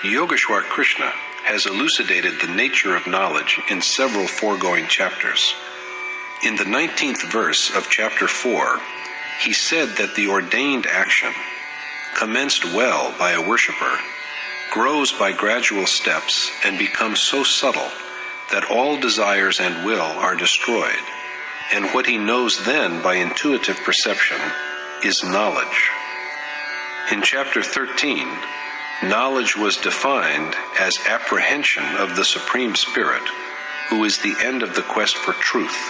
Yogeshwar Krishna has elucidated the nature of knowledge in several foregoing chapters. In the 19th verse of chapter 4, he said that the ordained action, commenced well by a worshipper, grows by gradual steps and becomes so subtle that all desires and will are destroyed, and what he knows then by intuitive perception is knowledge. In chapter 13, knowledge was defined as apprehension of the Supreme Spirit, who is the end of the quest for truth.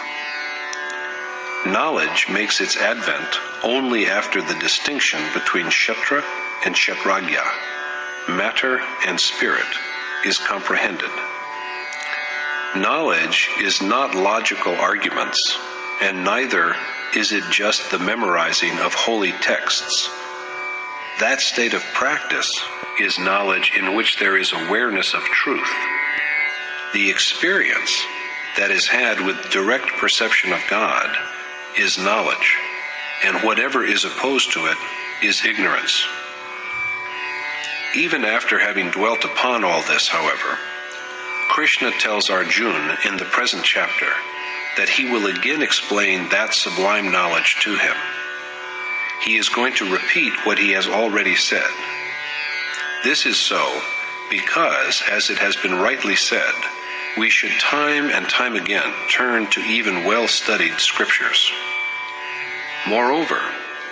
Knowledge makes its advent only after the distinction between Kshetra and Kshetragya, matter and spirit, is comprehended. Knowledge is not logical arguments, and neither is it just the memorizing of holy texts. That state of practice is knowledge in which there is awareness of truth. The experience that is had with direct perception of God is knowledge, and whatever is opposed to it is ignorance. Even after having dwelt upon all this, however, Krishna tells Arjuna in the present chapter that he will again explain that sublime knowledge to him. He is going to repeat what he has already said. This is so because, as it has been rightly said, we should time and time again turn to even well-studied scriptures. Moreover,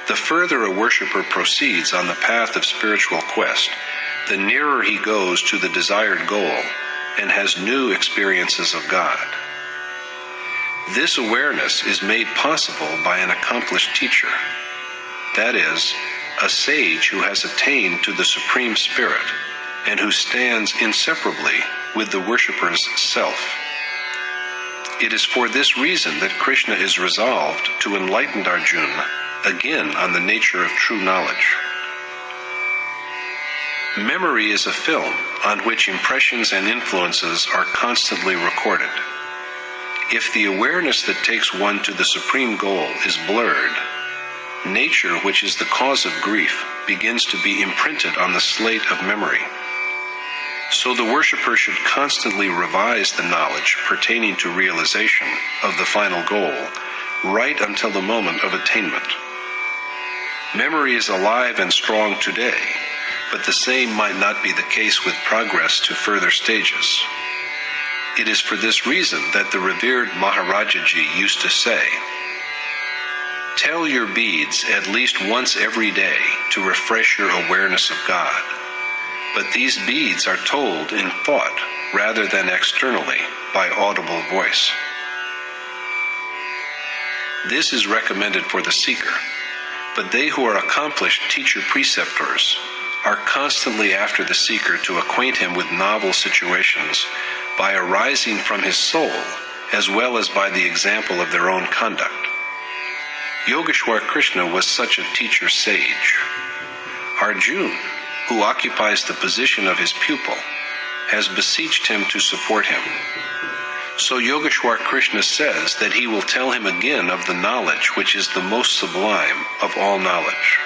the further a worshipper proceeds on the path of spiritual quest, the nearer he goes to the desired goal and has new experiences of God. This awareness is made possible by an accomplished teacher, that is, a sage who has attained to the Supreme Spirit and who stands inseparably with the worshipper's self. It is for this reason that Krishna is resolved to enlighten Arjuna again on the nature of true knowledge. Memory is a film on which impressions and influences are constantly recorded. If the awareness that takes one to the supreme goal is blurred, nature, which is the cause of grief, begins to be imprinted on the slate of memory. So the worshipper should constantly revise the knowledge pertaining to realization of the final goal, right until the moment of attainment. Memory is alive and strong today, but the same might not be the case with progress to further stages. It is for this reason that the revered Maharajaji used to say, "Tell your beads at least once every day to refresh your awareness of God." But these beads are told in thought rather than externally by audible voice. This is recommended for the seeker, but they who are accomplished teacher-preceptors are constantly after the seeker to acquaint him with novel situations by arising from his soul as well as by the example of their own conduct. Yogeshwar Krishna was such a teacher sage. Arjuna, who occupies the position of his pupil, has beseeched him to support him. So Yogeshwar Krishna says that he will tell him again of the knowledge which is the most sublime of all knowledge.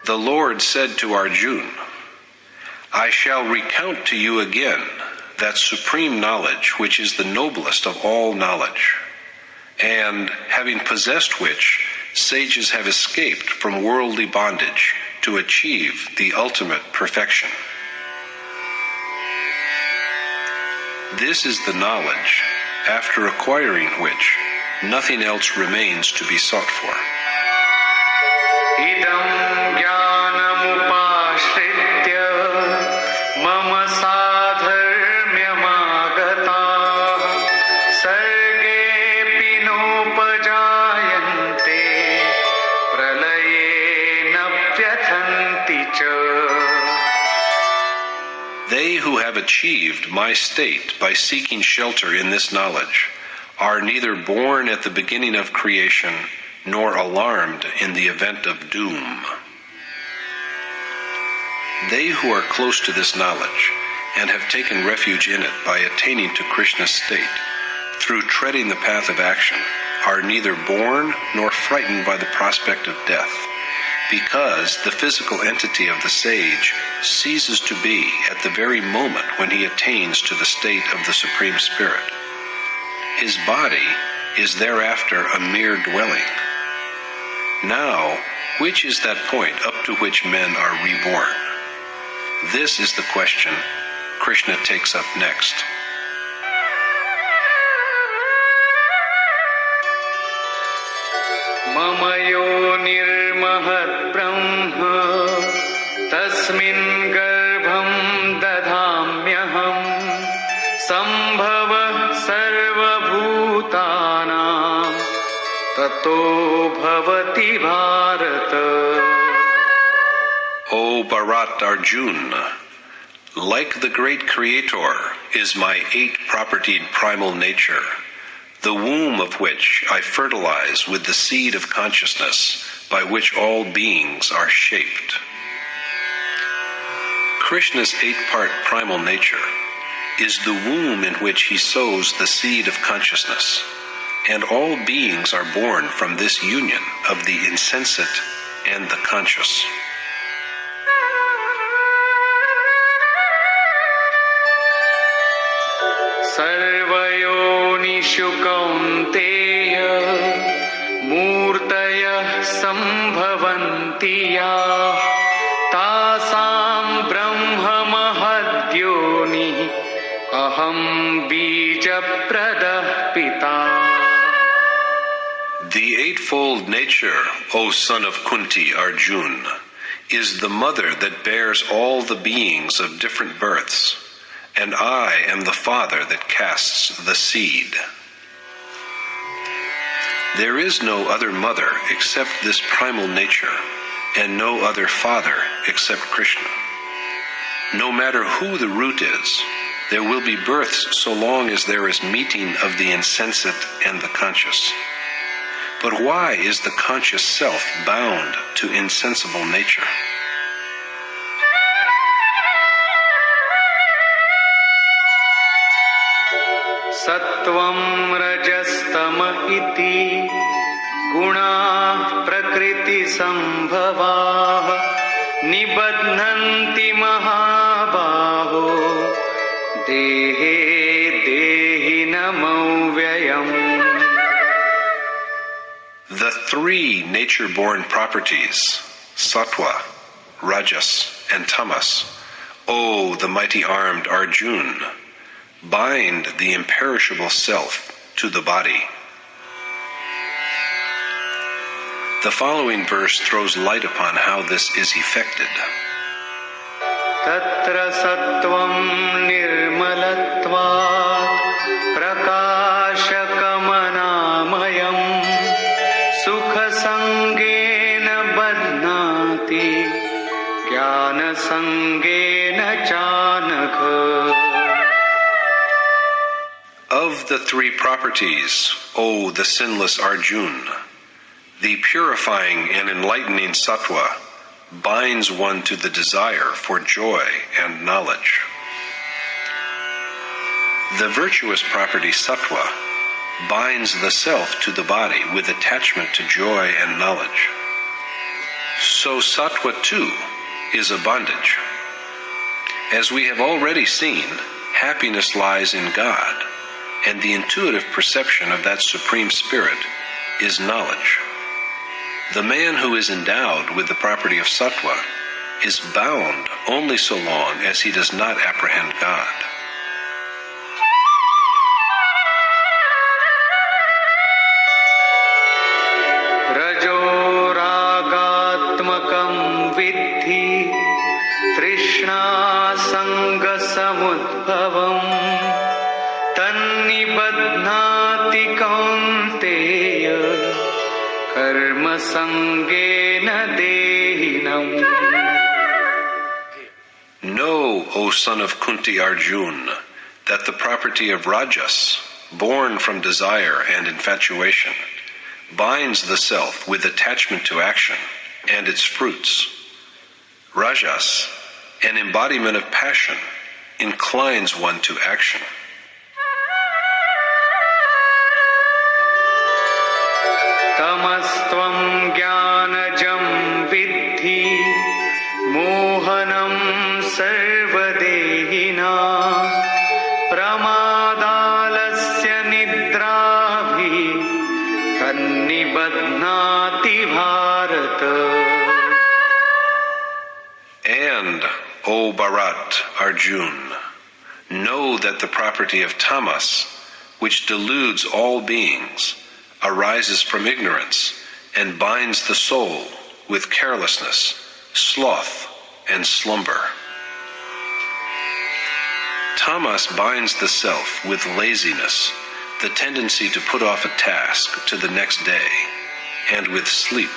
The Lord said to Arjuna, "I shall recount to you again that supreme knowledge which is the noblest of all knowledge, and having possessed which, sages have escaped from worldly bondage to achieve the ultimate perfection. This is the knowledge, after acquiring which, nothing else remains to be sought for." प्रलये न व्यथन् They who have achieved my state by seeking shelter in this knowledge are neither born at the beginning of creation nor alarmed in the event of doom. They who are close to this knowledge and have taken refuge in it by attaining to Krishna's state through treading the path of action are neither born nor frightened by the prospect of death, because the physical entity of the sage ceases to be at the very moment when he attains to the state of the Supreme Spirit. His body is thereafter a mere dwelling. Now, which is that point up to which men are reborn? This is the question Krishna takes up next. Mama yonirmahat brahma tasmin garbham dadhamyaham sambhava sarvabhutanam tato bhavati bharata. O Bharat Arjuna, like the great Creator is my eight-propertied primal nature, the womb of which I fertilize with the seed of consciousness by which all beings are shaped. Krishna's eight-part primal nature is the womb in which he sows the seed of consciousness, and all beings are born from this union of the insensate and the conscious. Sarvayonishu kaunteya murtaya sambhavantiya tasam brahma mahadyoni aham bija pradah pita. The eightfold nature, O son of Kunti Arjun, is the mother that bears all the beings of different births, and I am the father that casts the seed. There is no other mother except this primal nature, and no other father except Krishna. No matter who the root is, there will be births so long as there is meeting of the insensate and the conscious. But why is the conscious self bound to insensible nature? Sattvam rajastama iti guna prakriti sambhava nibadhanti mahabaho dehe dehi namovyayam. The three nature-born properties, sattva, rajas, and tamas, O the mighty-armed Arjun, bind the imperishable self to the body. The following verse throws light upon how this is effected. Tatra sattvam nirmalatvat prakashakamanāmayam sukha sangena badnāti jnana sangena chanakha. Of the three properties, O the sinless Arjun, the purifying and enlightening sattva binds one to the desire for joy and knowledge. The virtuous property sattva binds the self to the body with attachment to joy and knowledge. So sattva too is a bondage. As we have already seen, happiness lies in God, and the intuitive perception of that Supreme Spirit is knowledge. The man who is endowed with the property of sattva is bound only so long as he does not apprehend God. Rajo ragatmakam vidhi trishna sanga samudbhavam tannibadhnati kaunteya karma sangena dehinam. Know, O son of Kunti Arjun, that the property of Rajas, born from desire and infatuation, binds the self with attachment to action and its fruits. Rajas, an embodiment of passion, inclines one to action. Tamastvam jnanajam viddhi mohanam sarvadehina pramadalasya nidrabhi tannibadhnati bharata. And, O Bharat, Arjun, know that the property of tamas, which deludes all beings, arises from ignorance and binds the soul with carelessness, sloth, and slumber. Tamas binds the self with laziness, the tendency to put off a task to the next day, and with sleep.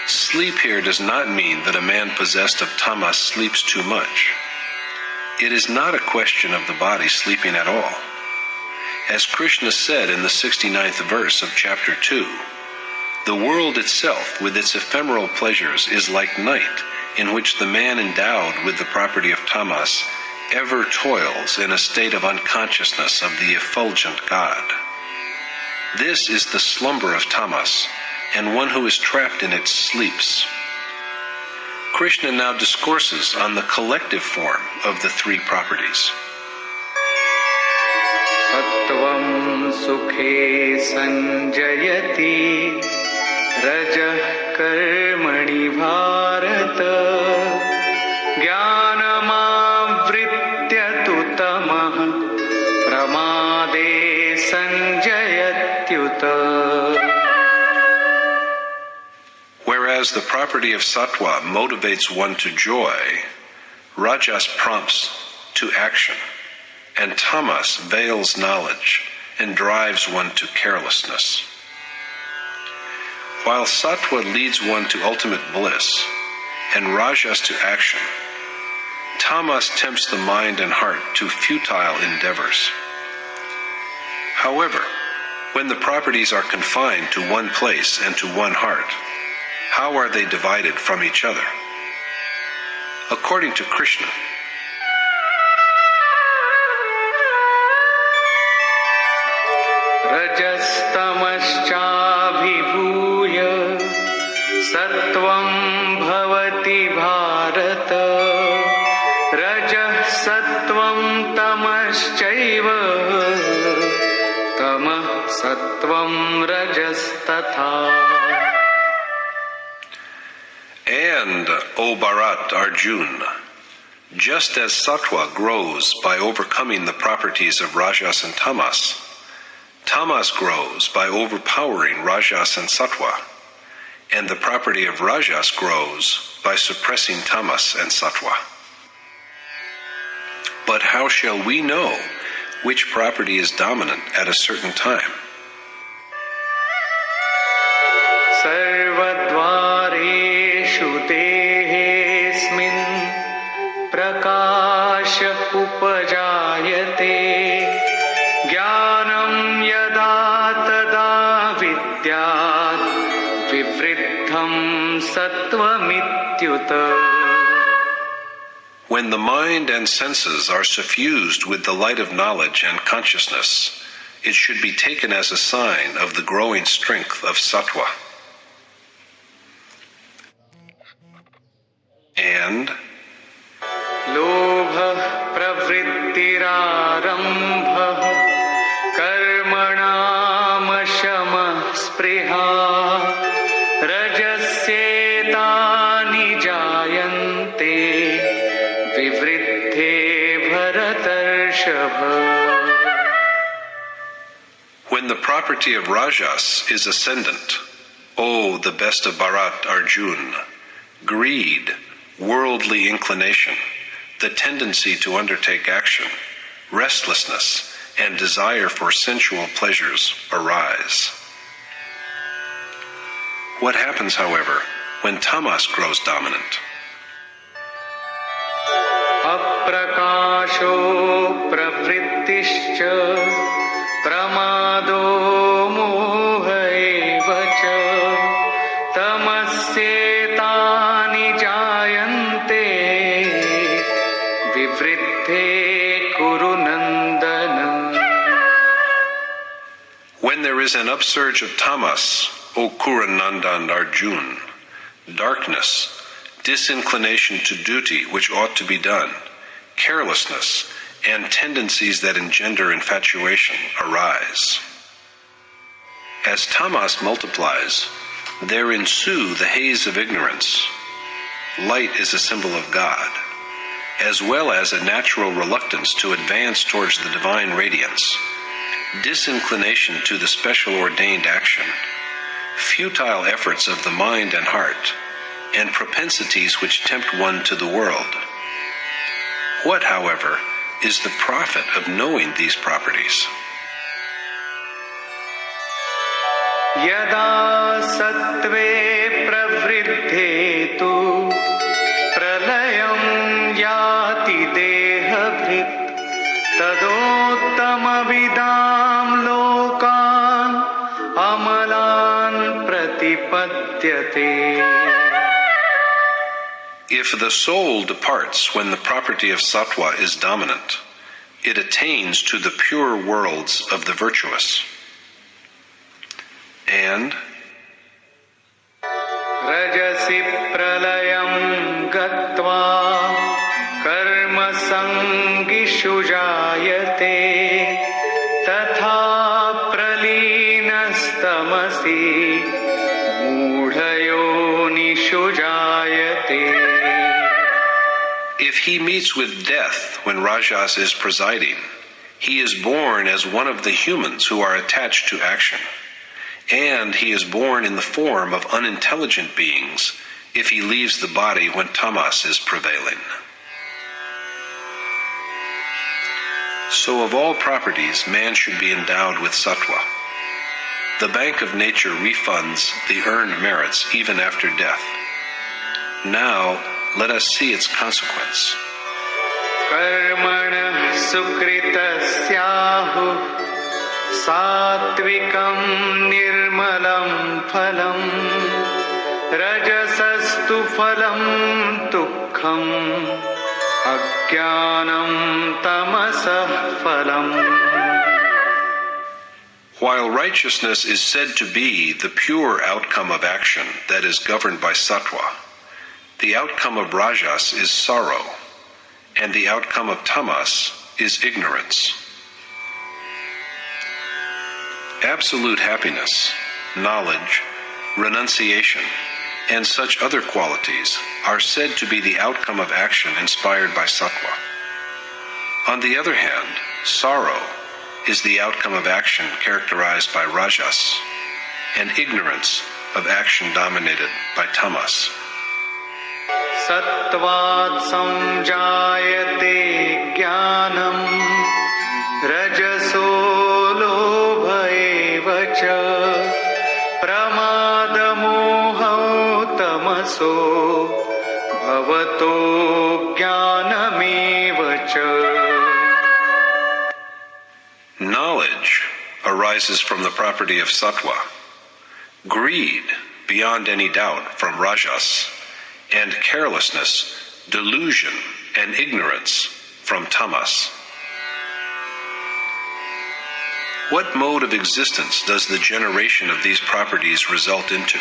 Sleep here does not mean that a man possessed of tamas sleeps too much. It is not a question of the body sleeping at all. As Krishna said in the 69th verse of chapter 2, the world itself with its ephemeral pleasures is like night, in which the man endowed with the property of tamas ever toils in a state of unconsciousness of the effulgent God. This is the slumber of tamas, and one who is trapped in it sleeps. Krishna now discourses on the collective form of the three properties. Sattvam sukhe sanjayati rajah karmani bharata jnanamavritya tu tamah pramade sanjayatyuta. Whereas the property of sattva motivates one to joy, rajas prompts to action, and tamas veils knowledge and drives one to carelessness. While sattva leads one to ultimate bliss, and rajas to action, tamas tempts the mind and heart to futile endeavors. However, when the properties are confined to one place and to one heart, how are they divided from each other? According to Krishna, Rajastamaschabhibhuya sattvam bhavati bharata rajah sattvam tamaschaiva tamah sattvam rajastatha. and, O Bharat Arjun, just as sattva grows by overcoming the properties of rajas and tamas, tamas grows by overpowering rajas and sattva, and the property of rajas grows by suppressing tamas and sattva. But how shall we know which property is dominant at a certain time? Sarvadvareshu tehesmin prakasha upajayate jnanam yada tada vidyat vivriddham sattvamityuta. When the mind and senses are suffused with the light of knowledge and consciousness, it should be taken as a sign of the growing strength of sattva. And Lobha pravrittirarambha karmanam shama spriha rajasyetani jayante vivriddhe bharatarshava. when the property of rajas is ascendant, O the best of Bharat Arjun, greed, worldly inclination, the tendency to undertake action, restlessness, and desire for sensual pleasures arise. What happens, however, when tamas grows dominant? नाशो प्रवृत्तिश्च प्रमादो मोह एव च तमस्येतानि जायन्ते विवृद्धे कुरु नन्दन. When there is an upsurge of tamas, O Kuranandan Arjun, darkness, disinclination to duty which ought to be done, carelessness, and tendencies that engender infatuation arise. As tamas multiplies, there ensue the haze of ignorance. Light is a symbol of God, as well as a natural reluctance to advance towards the divine radiance, disinclination to the special ordained action, futile efforts of the mind and heart, and propensities which tempt one to the world. What, however, is the profit of knowing these properties? यदा सत्त्वे प्रवृद्धे तु प्रलयं याति देहभृत् तदोत्तमविदां लोकान् अमलान् प्रतिपद्यते. If the soul departs when the property of sattva is dominant, it attains to the pure worlds of the virtuous. And रजसि प्रलयं गत्वा कर्मसङ्गिषु जायते तथा प्रलीनस्तमसि मूढयोनिषु जायते. if he meets with death when Rajas is presiding, he is born as one of the humans who are attached to action. And he is born in the form of unintelligent beings if he leaves the body when tamas is prevailing. So of all properties, man should be endowed with sattva. The bank of nature refunds the earned merits even after death. Now, let us see its consequence. कर्मणः सुकृतस्याहुः सात्विकं निर्मलं फलं रजसस्तु फलं दुःखम् अज्ञानं तमसः फलम्. While righteousness is said to be the pure outcome of action that is governed by sattva, the outcome of rajas is sorrow, and the outcome of tamas is ignorance. Absolute happiness, knowledge, renunciation, and such other qualities are said to be the outcome of action inspired by sattva. On the other hand, sorrow is the outcome of action characterized by rajas, and ignorance of action dominated by tamas. सत्त्वात् संजायते ज्ञानं रजसो लोभ एव च प्रमादमोहौ तमसो भवतो ज्ञानमेव च. Knowledge arises from the property of sattva, greed, beyond any doubt, from rajas, and carelessness, delusion, and ignorance from tamas. What mode of existence does the generation of these properties result into?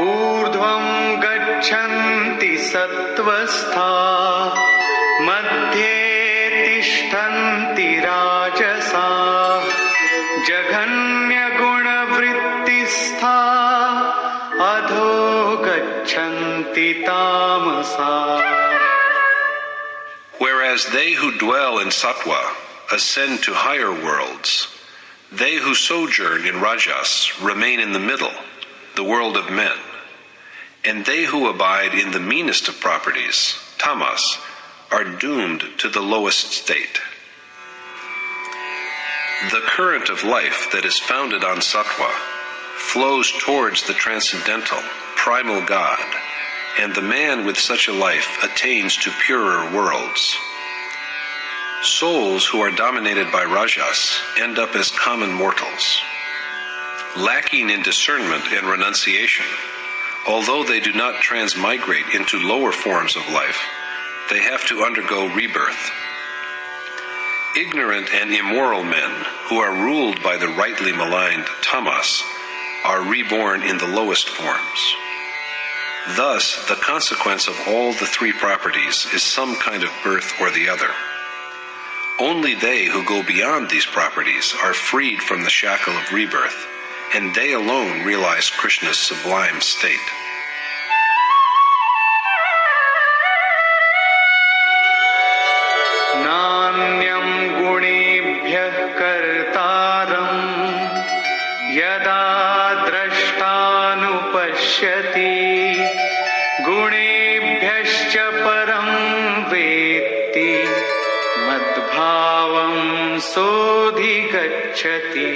ऊर्ध्वं गच्छन्ति सत्त्वस्था मध्ये तिष्ठन्ति राजसा जघन्यगुणवृत्तिस्था अधो गच्छन्ति तामसा. Whereas they who dwell in sattva ascend to higher worlds, they who sojourn in rajas remain in the middle, the world of men, and they who abide in the meanest of properties, tamas, are doomed to the lowest state. The current of life that is founded on sattva flows towards the transcendental, primal God, and the man with such a life attains to purer worlds. Souls who are dominated by rajas end up as common mortals. Lacking in discernment and renunciation, although they do not transmigrate into lower forms of life, they have to undergo rebirth. Ignorant and immoral men who are ruled by the rightly maligned tamas are reborn in the lowest forms. Thus, the consequence of all the three properties is some kind of birth or the other. Only they who go beyond these properties are freed from the shackle of rebirth, and they alone realize Krishna's sublime state. नान्यं गुणेभ्यः कर्तारं यदा द्रष्टानुपश्यति गुणेभ्यश्च परं वेत्ति मद्भावं सोऽधिगच्छति.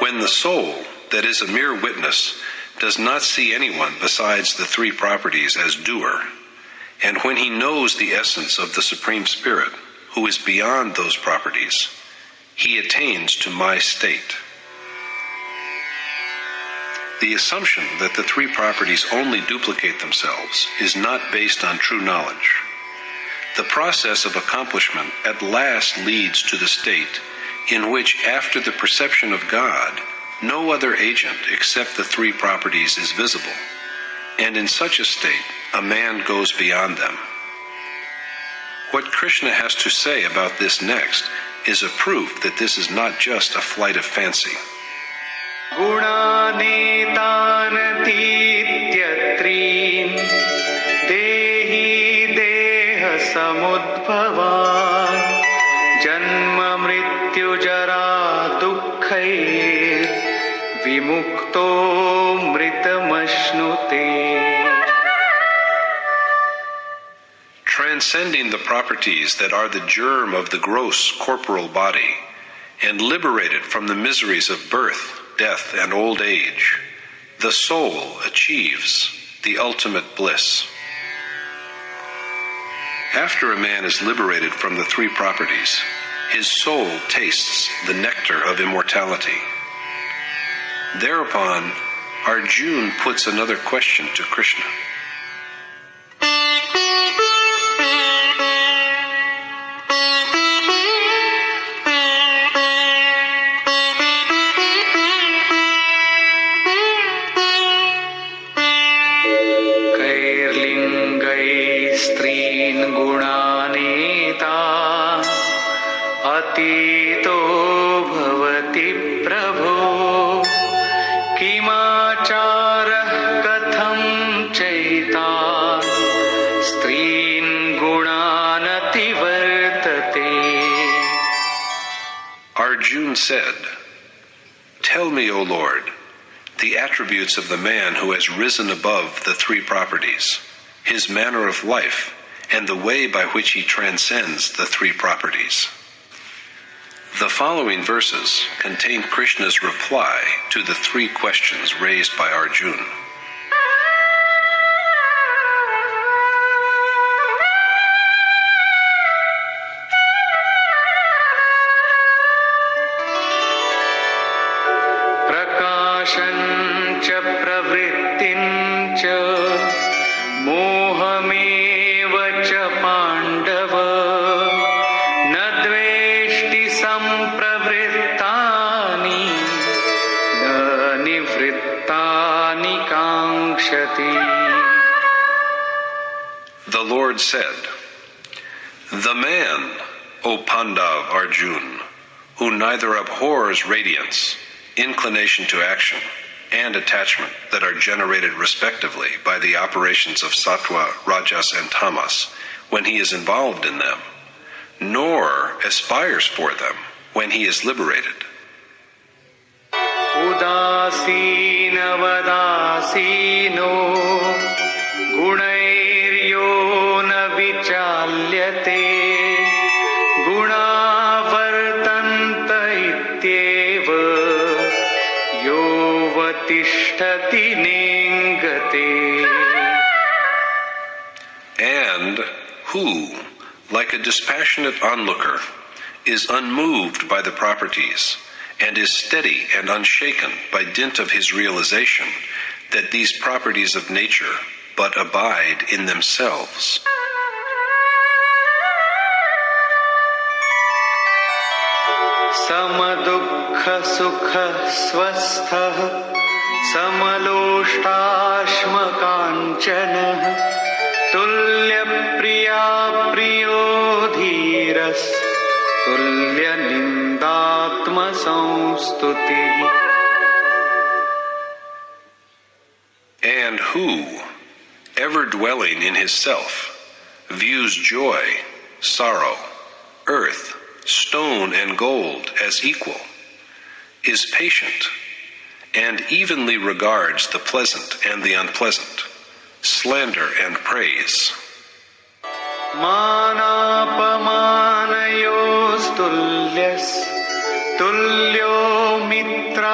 When the soul, that is a mere witness, does not see anyone besides the three properties as doer, and when he knows the essence of the Supreme Spirit, who is beyond those properties, he attains to my state. The assumption that the three properties only duplicate themselves is not based on true knowledge. The process of accomplishment at last leads to the state in which, after the perception of God, no other agent except the three properties is visible, and in such a state, a man goes beyond them. What Krishna has to say about this next is a proof that this is not just a flight of fancy. गुणानेतानतीत्यत्रीन् देहि देहसमुद्भवान् जन्म मृत्युजरा दुःखैर् विमुक्तो मृतमश्नुते. Transcending the properties that are the germ of the gross corporal body, and liberated from the miseries of birth, death, and old age, the soul achieves the ultimate bliss. After a man is liberated from the three properties, his soul tastes the nectar of immortality. Thereupon, Arjuna puts another question to Krishna. स्त्रीन् गुणानेता अतीतो भवति प्रभो किमाचारः कथं चैतान् स्त्रीन् गुणानतिवर्तते. Arjuna said, "Tell me, O Lord, the attributes of the man who has risen above the three properties, his manner of life, and the way by which he transcends the three properties." The following verses contain Krishna's reply to the three questions raised by Arjuna. प्रकाशं च प्रवृत्तिं च मोहमेव च पाण्डव न द्वेष्टि सम्प्रवृत्तानि न निवृत्तानि काङ्क्षति. The Lord said, "The man, O Pandav Arjuna, who neither abhors radiance, inclination to action, and attachment that are generated respectively by the operations of sattva, rajas, and tamas when he is involved in them, nor aspires for them when he is liberated." उदासीनवदासीनो गुणैर्यो न विचाल्यते गुणा वर्तन्त इत्येव यो तिष्ठति नेङ्गते. And who, like a dispassionate onlooker, is unmoved by the properties, and is steady and unshaken by dint of his realization that these properties of nature but abide in themselves. समदुःखसुखस्वस्थः समलोष्टाश्मकाञ्चनः तुल्यप्रिया प्रियो धीरस् तुल्यनिन्दात्मसंस्तुतिः. And who, ever dwelling in his self, views joy, sorrow, earth, stone, and gold as equal, is patient, and evenly regards the pleasant and the unpleasant, slander and praise. मानापमानयोस्तुल्यस् तुल्यो मित्रारिपक्षयोः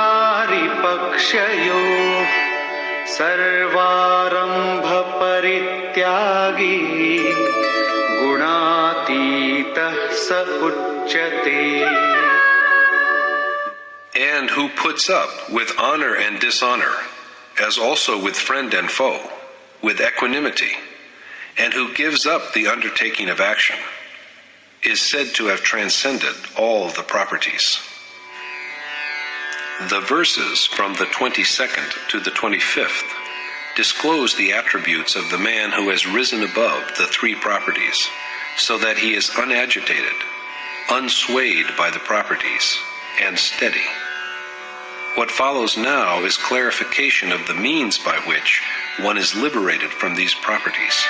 सर्वारम्भपरित्यागी गुणातीतः स उच्यते. And who puts up with honor and dishonor, as also with friend and foe, with equanimity, and who gives up the undertaking of action, is said to have transcended all the properties. The verses from the 22nd to the 25th disclose the attributes of the man who has risen above the three properties, so that he is unagitated, unswayed by the properties, and steady. What follows now is clarification of the means by which one is liberated from these properties.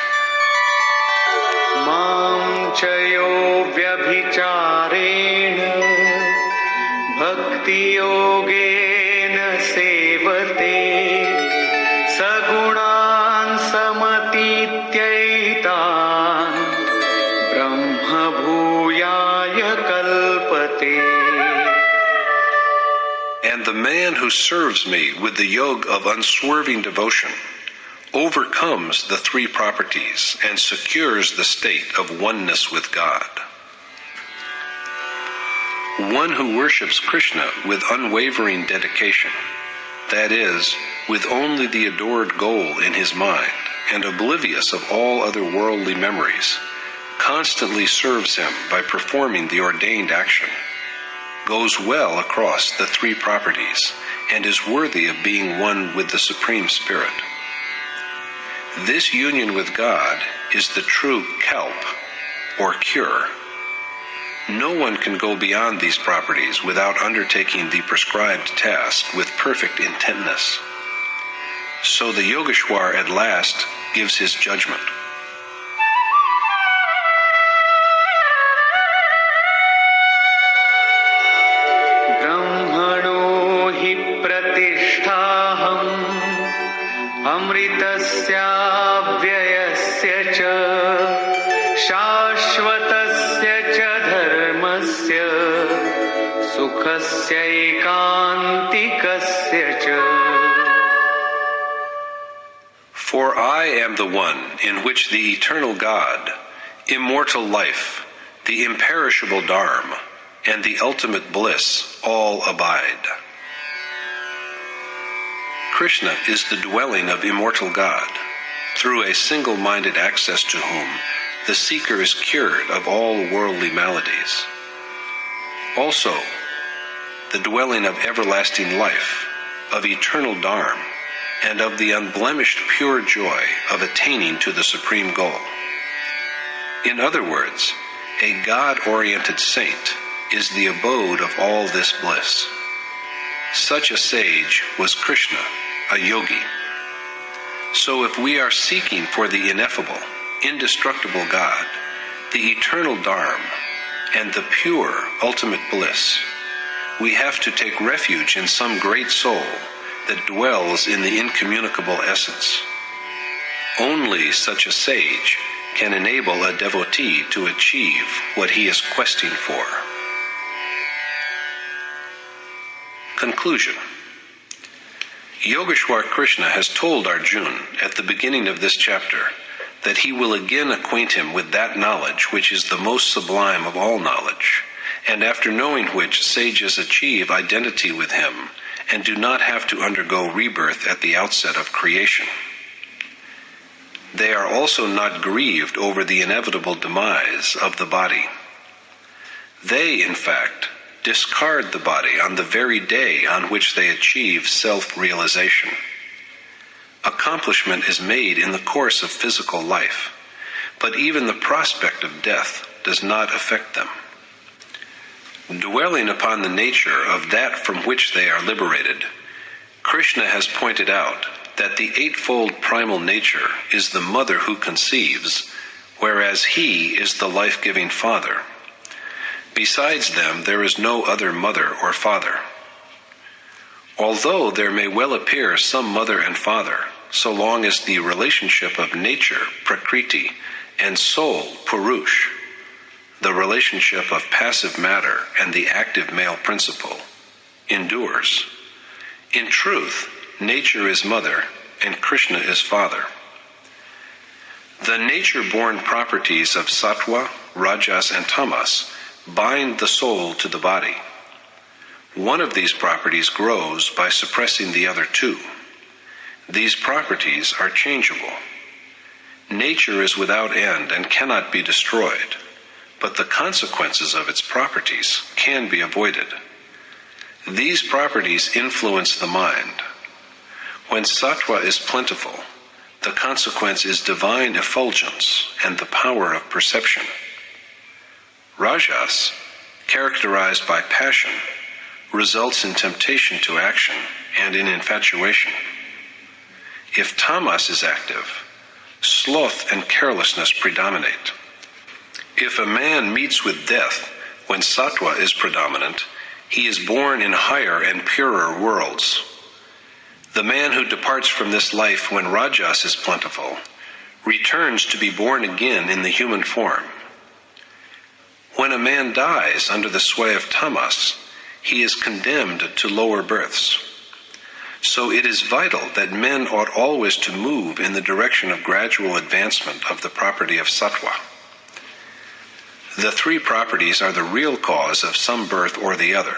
मां च यो व्यभिचारेण भक्तियोगेन सेवते सगुणान् समतीत्यैतान् ब्रह्मभूयाय कल्पते. And the man who serves me with the yoke of unswerving devotion overcomes the three properties and secures the state of oneness with God. One who worships Krishna with unwavering dedication, that is, with only the adored goal in his mind and oblivious of all other worldly memories, constantly serves him by performing the ordained action, goes well across the three properties, and is worthy of being one with the Supreme Spirit. This union with God is the true kalp, or cure. No one can go beyond these properties without undertaking the prescribed task with perfect intentness. So the Yogeshwar at last gives his judgment. ब्रह्मणो हि प्रतिष्ठाहम् अमृतस्याव्ययस्य च शाश्वतस्य च धर्मस्य सुखस्यैकान्तिकस्य च. For I am the one in which the eternal God, immortal life, the imperishable Dharma, and the ultimate bliss all abide. Krishna is the dwelling of immortal God, through a single-minded access to whom the seeker is cured of all worldly maladies. Also, the dwelling of everlasting life, of eternal Dharma, and of the unblemished pure joy of attaining to the supreme goal. In other words, a God-oriented saint is the abode of all this bliss. Such a sage was Krishna, a yogi. So if we are seeking for the ineffable, indestructible God, the eternal Dharma, and the pure ultimate bliss, we have to take refuge in some great soul that dwells in the incommunicable essence. Only such a sage can enable a devotee to achieve what he is questing for. Conclusion. Yogeshwar Krishna has told Arjuna at the beginning of this chapter that he will again acquaint him with that knowledge which is the most sublime of all knowledge, and after knowing which sages achieve identity with him and do not have to undergo rebirth at the outset of creation. They are also not grieved over the inevitable demise of the body. They, in fact, discard the body on the very day on which they achieve self-realization. Accomplishment is made in the course of physical life, but even the prospect of death does not affect them. Dwelling upon the nature of that from which they are liberated, Krishna has pointed out that the eightfold primal nature is the mother who conceives, whereas he is the life-giving father. Besides them, there is no other mother or father. Although there may well appear some mother and father, so long as the relationship of nature, prakriti, and soul, purush, the relationship of passive matter and the active male principle, endures. In truth, nature is mother and Krishna is father. The nature-born properties of sattva, rajas, and tamas bind the soul to the body. One of these properties grows by suppressing the other two. These properties are changeable. Nature is without end and cannot be destroyed, but the consequences of its properties can be avoided. These properties influence the mind. When sattva is plentiful, the consequence is divine effulgence and the power of perception. Rajas, characterized by passion, results in temptation to action and in infatuation. If tamas is active, sloth and carelessness predominate. If a man meets with death when sattva is predominant, he is born in higher and purer worlds. The man who departs from this life when rajas is plentiful returns to be born again in the human form. When a man dies under the sway of tamas, he is condemned to lower births. So it is vital that men ought always to move in the direction of gradual advancement of the property of sattva. The three properties are the real cause of some birth or the other.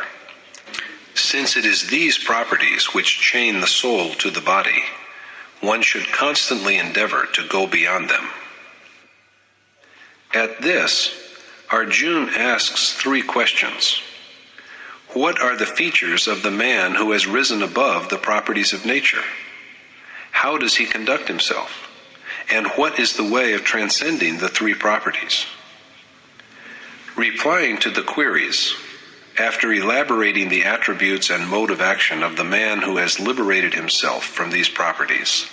Since it is these properties which chain the soul to the body, one should constantly endeavor to go beyond them. At this, Arjuna asks three questions. What are the features of the man who has risen above the properties of nature? How does he conduct himself? And what is the way of transcending the three properties? Replying to the queries, after elaborating the attributes and mode of action of the man who has liberated himself from these properties,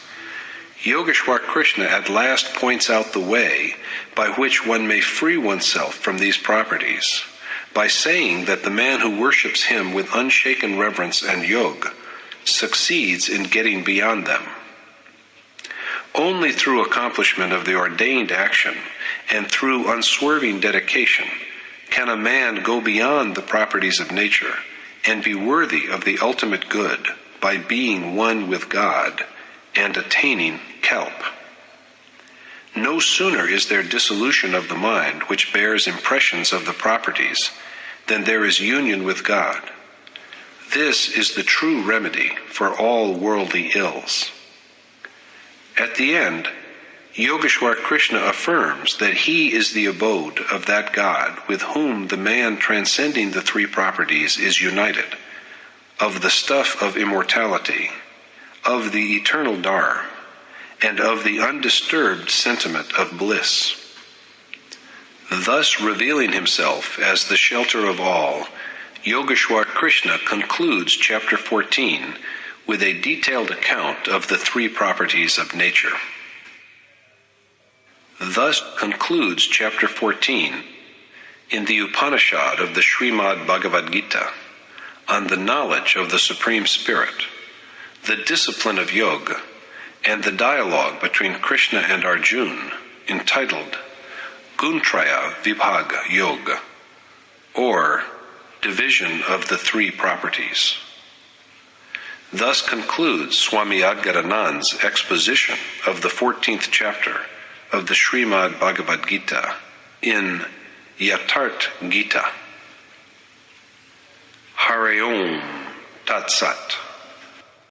Yogeshwar Krishna at last points out the way by which one may free oneself from these properties, by saying that the man who worships him with unshaken reverence and yoga succeeds in getting beyond them. Only through accomplishment of the ordained action and through unswerving dedication can a man go beyond the properties of nature and be worthy of the ultimate good by being one with God and attaining kelp. No sooner is there dissolution of the mind which bears impressions of the properties than there is union with God. This is the true remedy for all worldly ills. At the end, Yogeshwar Krishna affirms that he is the abode of that God with whom the man transcending the three properties is united, of the stuff of immortality, of the eternal Dharma, and of the undisturbed sentiment of bliss. Thus revealing himself as the shelter of all, Yogeshwar Krishna concludes chapter 14 with a detailed account of the three properties of nature. Thus concludes chapter 14 in the Upanishad of the Srimad Bhagavad Gita on the knowledge of the Supreme Spirit, the discipline of yoga, and the dialogue between Krishna and Arjuna entitled Guntraya Vibhaga Yoga, or Division of the Three Properties. Thus concludes Swami Adgaranand's exposition of the 14th chapter of the Srimad Bhagavad Gita in Yatharth Gita. Hare Om Tat Sat.